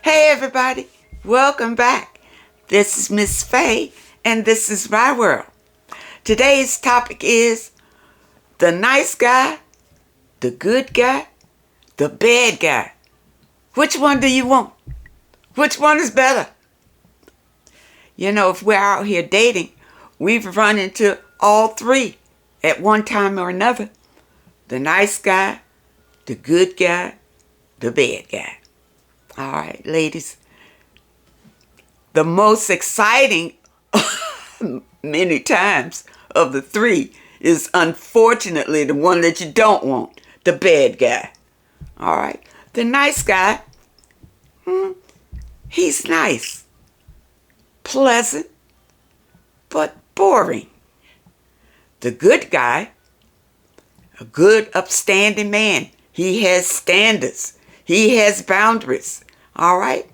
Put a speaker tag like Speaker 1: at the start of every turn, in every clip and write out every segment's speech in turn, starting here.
Speaker 1: Hey everybody, welcome back. This is Miss Faye and this is my world. Today's topic is the nice guy, the good guy, the bad guy. Which one do you want? Which one is better? You know, if we're out here dating, we've run into all three at one time or another. The nice guy, the good guy, the bad guy. All right, ladies. The most exciting many times of the three is unfortunately the one that you don't want, the bad guy. All right. The nice guy, he's nice, pleasant, but boring. The good guy, a good, upstanding man. He has standards. He has boundaries. All right?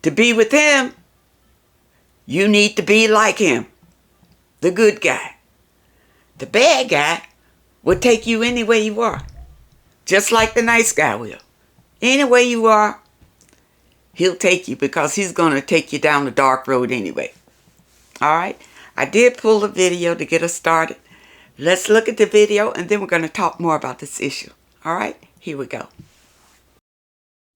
Speaker 1: To be with him, you need to be like him. The good guy. The bad guy will take you any way you are. Just like the nice guy will. Any way you are, he'll take you because he's going to take you down the dark road anyway. All right? I did pull a video to get us started. Let's look at the video and then we're going to talk more about this issue. All right? Here we go.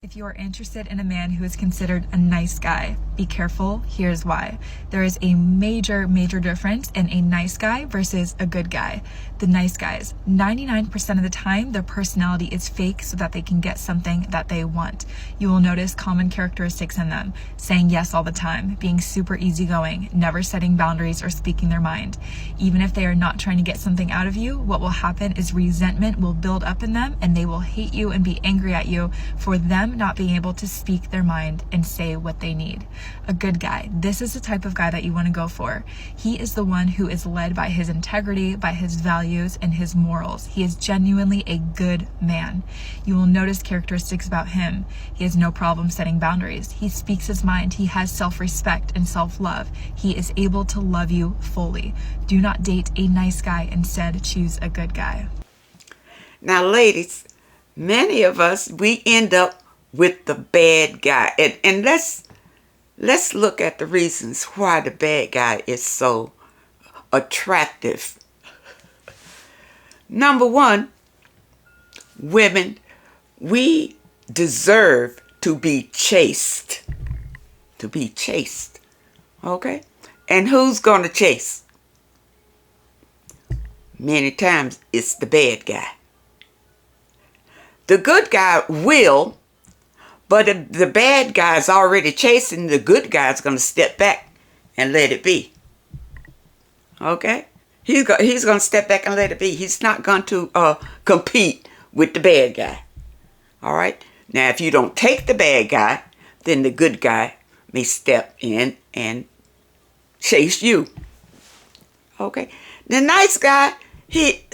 Speaker 2: If you are interested in a man who is considered a nice guy, be careful. Here's why. There is a major difference in a nice guy versus a good guy. The nice guys, 99% of the time, their personality is fake so that they can get something that they want. You will notice common characteristics in them: saying yes all the time, being super easygoing, never setting boundaries or speaking their mind. Even if they are not trying to get something out of you, what will happen is resentment will build up in them and they will hate you and be angry at you for them not being able to speak their mind and say what they need. A good guy, this is the type of guy that you want to go for. He is the one who is led by his integrity, by his values, and his morals. He is genuinely a good man. You will notice characteristics about him. He has no problem setting boundaries. He speaks his mind. He has self-respect and self-love. He is able to love you fully. Do not date a nice guy. Instead, choose a good guy.
Speaker 1: Now, ladies, many of us, we end up with the bad guy. And let's look at the reasons why the bad guy is so attractive. Number one, women, we deserve to be chaste. To be chaste. Okay? And who's going to chase? Many times it's the bad guy. The good guy will, but if the bad guy's already chasing, the good guy's going to step back and let it be. Okay? He's going to step back and let it be. He's not going to compete with the bad guy. All right? Now, if you don't take the bad guy, then the good guy may step in and chase you. Okay? The nice guy, he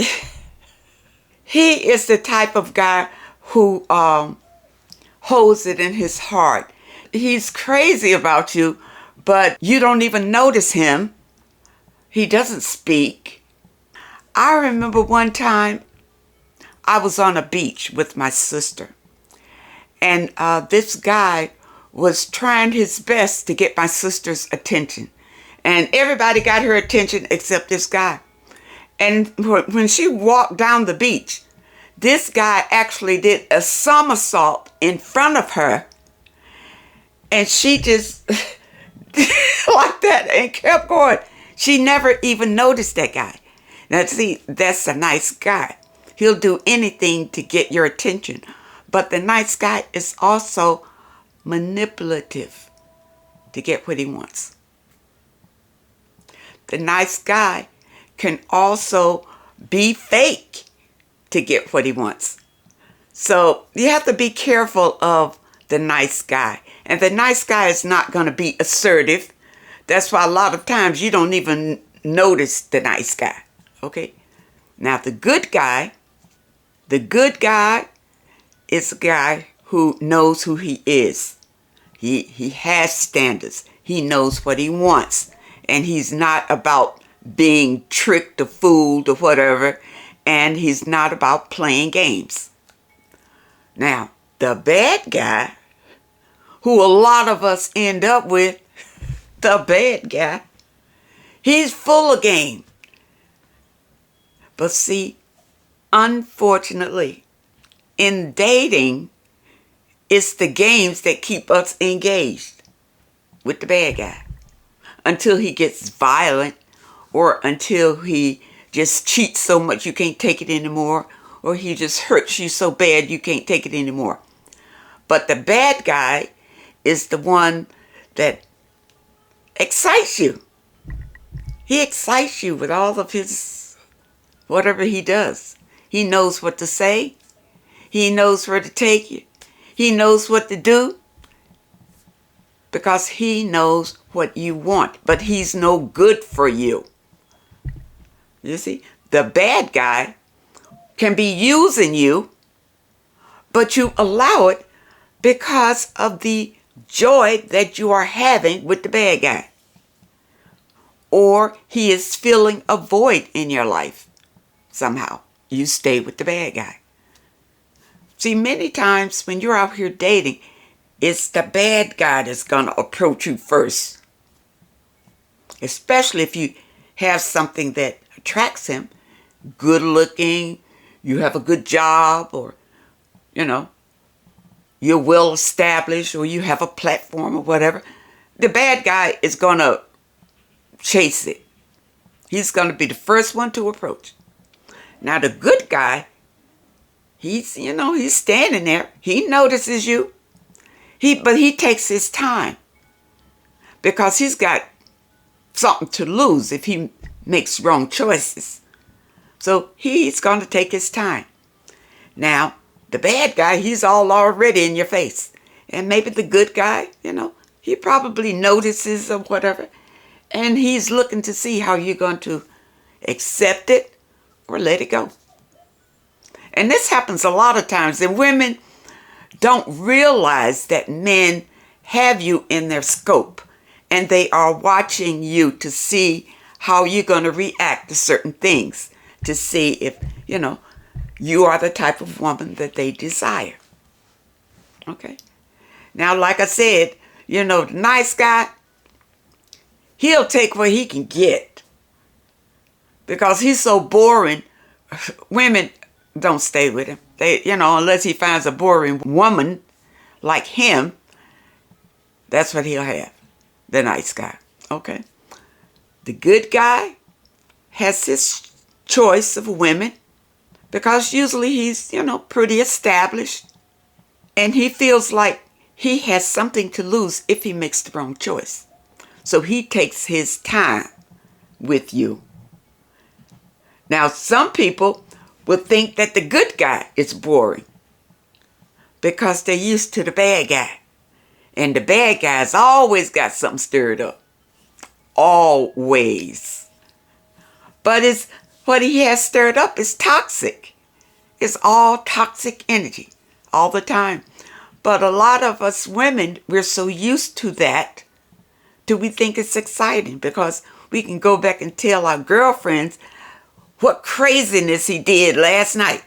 Speaker 1: is the type of guy who holds it in his heart. He's crazy about you, but you don't even notice him. He doesn't speak. I remember one time I was on a beach with my sister, and this guy was trying his best to get my sister's attention, and everybody got her attention except this guy. And when she walked down the beach, this guy actually did a somersault in front of her, and she just like that and kept going. She never even noticed that guy. Now, see, that's a nice guy. He'll do anything to get your attention. But the nice guy is also manipulative to get what he wants. The nice guy can also be fake to get what he wants. So you have to be careful of the nice guy. And the nice guy is not going to be assertive. That's why a lot of times you don't even notice the nice guy. Okay? Now the good guy is a guy who knows who he is. He has standards. He knows what he wants. And he's not about being tricked or fooled or whatever. And he's not about playing games. Now, the bad guy, who a lot of us end up with, the bad guy. He's full of game. But see, unfortunately, in dating, it's the games that keep us engaged with the bad guy until he gets violent, or until he just cheats so much you can't take it anymore, or he just hurts you so bad you can't take it anymore. But the bad guy is the one that excites you. He excites you with all of his, whatever he does. He knows what to say. He knows where to take you. He knows what to do, because he knows what you want, but he's no good for you. You see, the bad guy can be using you, but you allow it because of the joy that you are having with the bad guy. Or he is filling a void in your life. Somehow, you stay with the bad guy. See, many times when you're out here dating, it's the bad guy that's going to approach you first. Especially if you have something that attracts him. Good looking, you have a good job, or, you're well established, or you have a platform or whatever. The bad guy is going to chase it. He's going to be the first one to approach. Now the good guy, he's standing there. He notices you. But he takes his time, because he's got something to lose if he makes wrong choices. So he's going to take his time. Now, the bad guy, he's all already in your face. And maybe the good guy, he probably notices or whatever. And he's looking to see how you're going to accept it or let it go. And this happens a lot of times. And women don't realize that men have you in their scope, and they are watching you to see how you're going to react to certain things, to see if, you are the type of woman that they desire. Okay. Now, like I said, the nice guy, he'll take what he can get, because he's so boring. Women don't stay with him. They, unless he finds a boring woman like him, that's what he'll have. The nice guy. Okay. The good guy has his choice of women, because usually he's, pretty established, and he feels like he has something to lose if he makes the wrong choice. So he takes his time with you. Now, some people will think that the good guy is boring, because they're used to the bad guy. And the bad guy's always got something stirred up. Always. But what he has stirred up is toxic. It's all toxic energy all the time. But a lot of us women, we're so used to that, we think it's exciting, because we can go back and tell our girlfriends what craziness he did last night.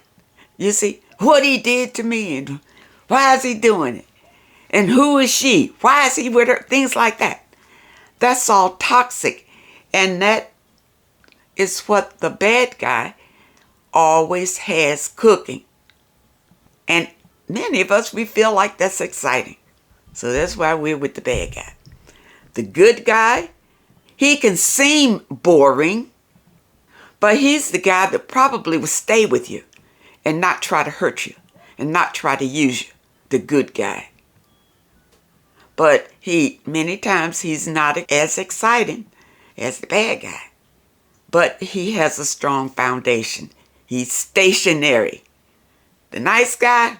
Speaker 1: You see, what he did to me, and why is he doing it? And who is she? Why is he with her? Things like that. That's all toxic. And that is what the bad guy always has cooking. And many of us, we feel like that's exciting. So that's why we're with the bad guy. The good guy, he can seem boring, but he's the guy that probably will stay with you and not try to hurt you and not try to use you. The good guy. But many times he's not as exciting as the bad guy. But he has a strong foundation. He's stationary. The nice guy,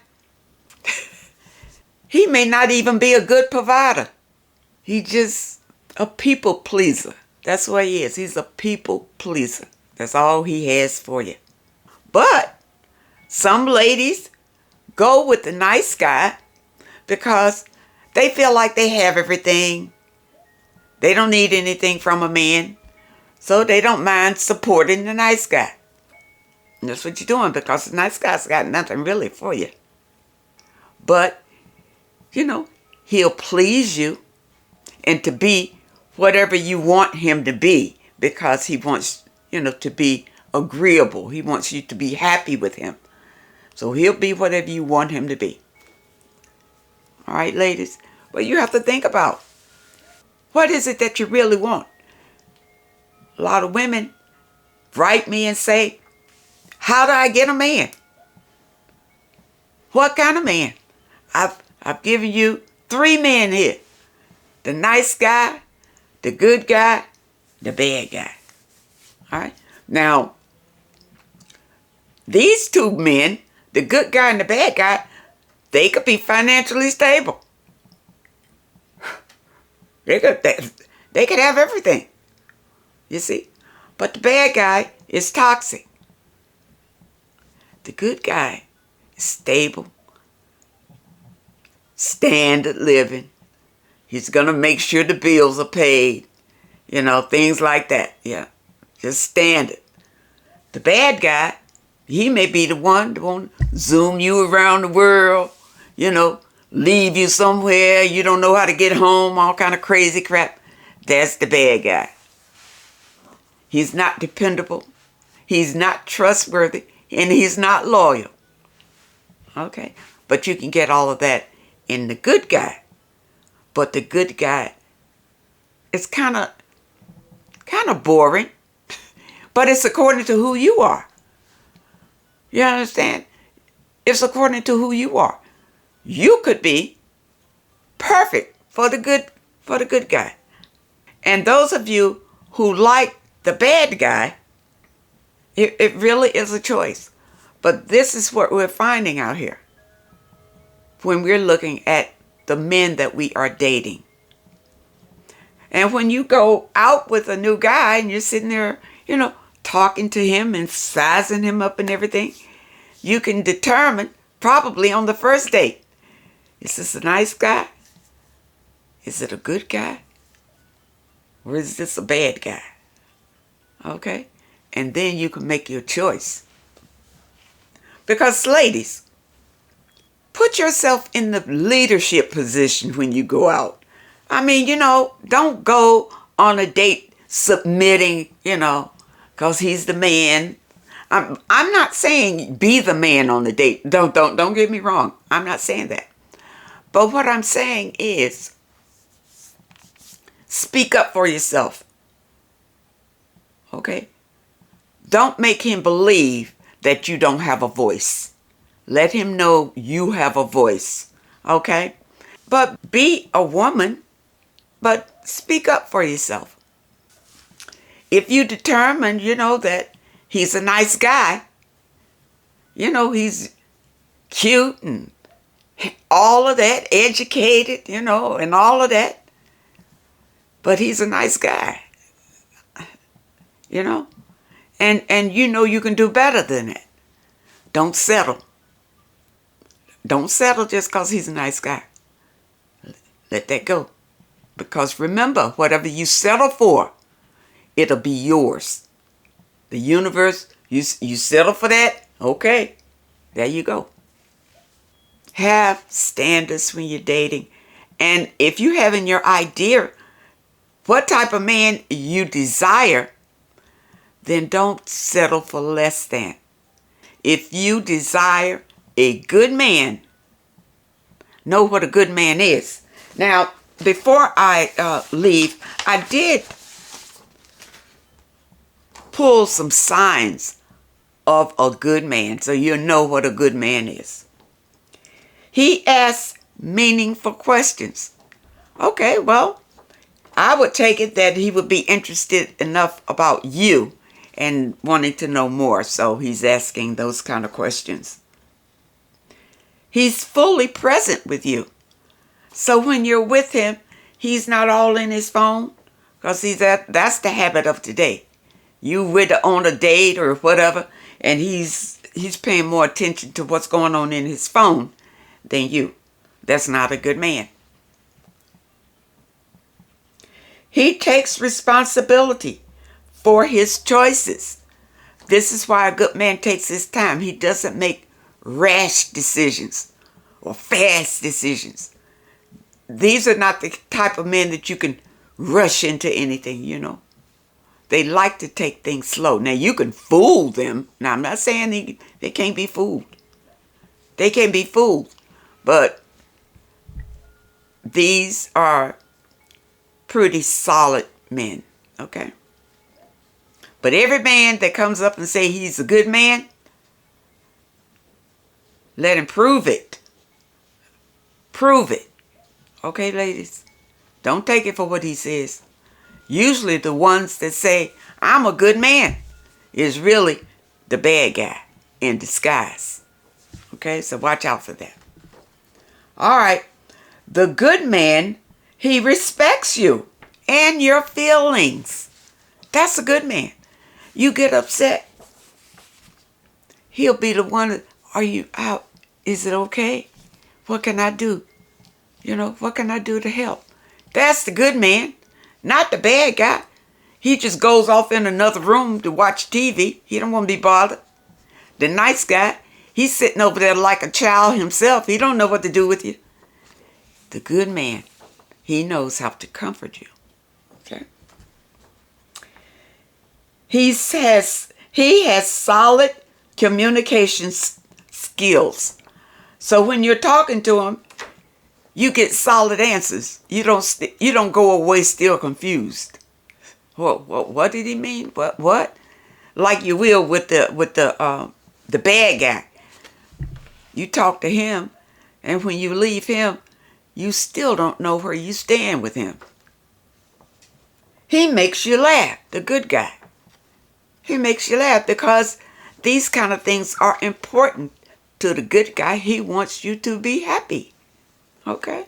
Speaker 1: he may not even be a good provider. He's just a people pleaser. That's what he is. He's a people pleaser. That's all he has for you. But some ladies go with the nice guy because they feel like they have everything. They don't need anything from a man. So they don't mind supporting the nice guy. And that's what you're doing, because the nice guy's got nothing really for you. But, he'll please you and to be whatever you want him to be, because he wants, to be agreeable. He wants you to be happy with him. So he'll be whatever you want him to be. All right, ladies? But you have to think about, what is it that you really want? A lot of women write me and say, how do I get a man? What kind of man? I've given you 3 men here. The nice guy, the good guy, the bad guy. All right? Now, these 2 men, the good guy and the bad guy, they could be financially stable. They could have everything. You see? But the bad guy is toxic. The good guy is stable, standard living. He's going to make sure the bills are paid. Things like that. Yeah, just standard. The bad guy, he may be the one that won't zoom you around the world, leave you somewhere, you don't know how to get home, all kind of crazy crap. That's the bad guy. He's not dependable. He's not trustworthy. And he's not loyal. Okay? But you can get all of that in the good guy. But the good guy is kind of boring. But it's according to who you are. You understand? It's according to who you are. You could be perfect for the good guy. And those of you who like the bad guy, it really is a choice. But this is what we're finding out here when we're looking at the men that we are dating. And when you go out with a new guy and you're sitting there, talking to him and sizing him up and everything, you can determine probably on the first date, is this a nice guy? Is it a good guy? Or is this a bad guy? Okay? And then you can make your choice. Because ladies, put yourself in the leadership position when you go out. I mean, don't go on a date submitting, because he's the man. I'm not saying be the man on the date. Don't get me wrong. I'm not saying that. But what I'm saying is, speak up for yourself. Okay? Don't make him believe that you don't have a voice. Let him know you have a voice. Okay? But be a woman, but speak up for yourself. If you determine, that he's a nice guy, he's cute and all of that, educated, and all of that, but he's a nice guy, and you can do better than that. Don't settle. Don't settle just because he's a nice guy. Let that go. Because remember, whatever you settle for, it'll be yours. The universe, you settle for that, okay, there you go. Have standards when you're dating. And if you have in your idea what type of man you desire, then don't settle for less than. If you desire a good man, know what a good man is. Now, before I leave, I did pull some signs of a good man so you'll know what a good man is. He asks meaningful questions. Okay, well, I would take it that he would be interested enough about you and wanting to know more, so he's asking those kind of questions. He's fully present with you. So when you're with him, he's not all in his phone, because that's the habit of today. You on a date or whatever, and he's paying more attention to what's going on in his phone than you. That's not a good man. He takes responsibility for his choices. This is why a good man takes his time. He doesn't make rash decisions or fast decisions. these are not the type of men that you can rush into anything, you know. They like to take things slow. Now, you can fool them. Now, I'm not saying they can't be fooled. They can be fooled. But these are pretty solid men, okay? But every man that comes up and say he's a good man, let him prove it. Prove it. Okay, ladies? Don't take it for what he says. Usually the ones that say, I'm a good man, is really the bad guy in disguise. Okay, so watch out for that. All right. The good man, he respects you and your feelings. That's a good man. You get upset, he'll be the one that, are you out? Is it okay? What can I do? You know, what can I do to help? That's the good man, not the bad guy. He just goes off in another room to watch TV. He don't want to be bothered. The nice guy, he's sitting over there like a child himself. He don't know what to do with you. The good man, he knows how to comfort you. Okay? He has solid communication skills. So when you're talking to him, you get solid answers. You don't go away still confused. What did he mean? What? Like you will with the bad guy. You talk to him, and when you leave him, you still don't know where you stand with him. He makes you laugh, the good guy. He makes you laugh because these kind of things are important to the good guy. He wants you to be happy. Okay?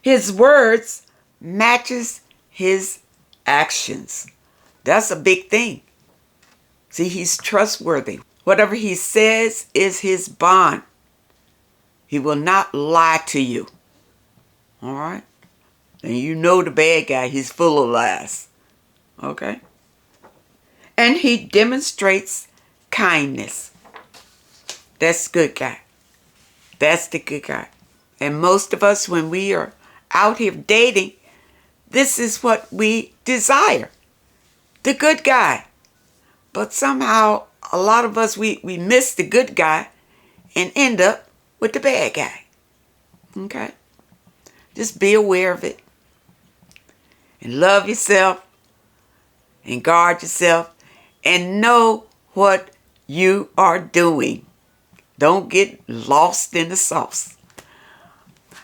Speaker 1: His words matches his actions. That's a big thing. See, he's trustworthy. Whatever he says is his bond. He will not lie to you. All right? And you know the bad guy, he's full of lies. Okay? And he demonstrates kindness. That's the good guy. That's the good guy. And most of us, when we are out here dating, this is what we desire. The good guy. But somehow, a lot of us, we miss the good guy and end up with the bad guy. Okay? Just be aware of it. And love yourself. And guard yourself. And know what you are doing. Don't get lost in the sauce.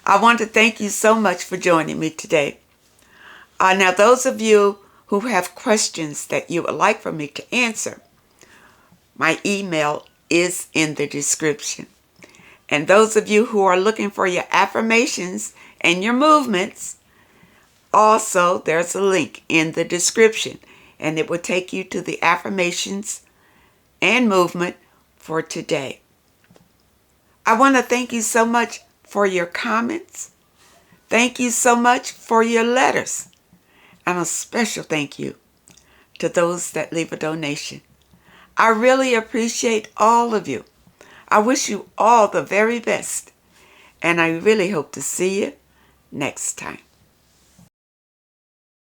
Speaker 1: I want to thank you so much for joining me today. Now, those of you who have questions that you would like for me to answer, my email is in the description. And those of you who are looking for your affirmations and your movements, also there's a link in the description. And it will take you to the affirmations and movement for today. I want to thank you so much for your comments. Thank you so much for your letters. And a special thank you to those that leave a donation. I really appreciate all of you. I wish you all the very best. And I really hope to see you next time.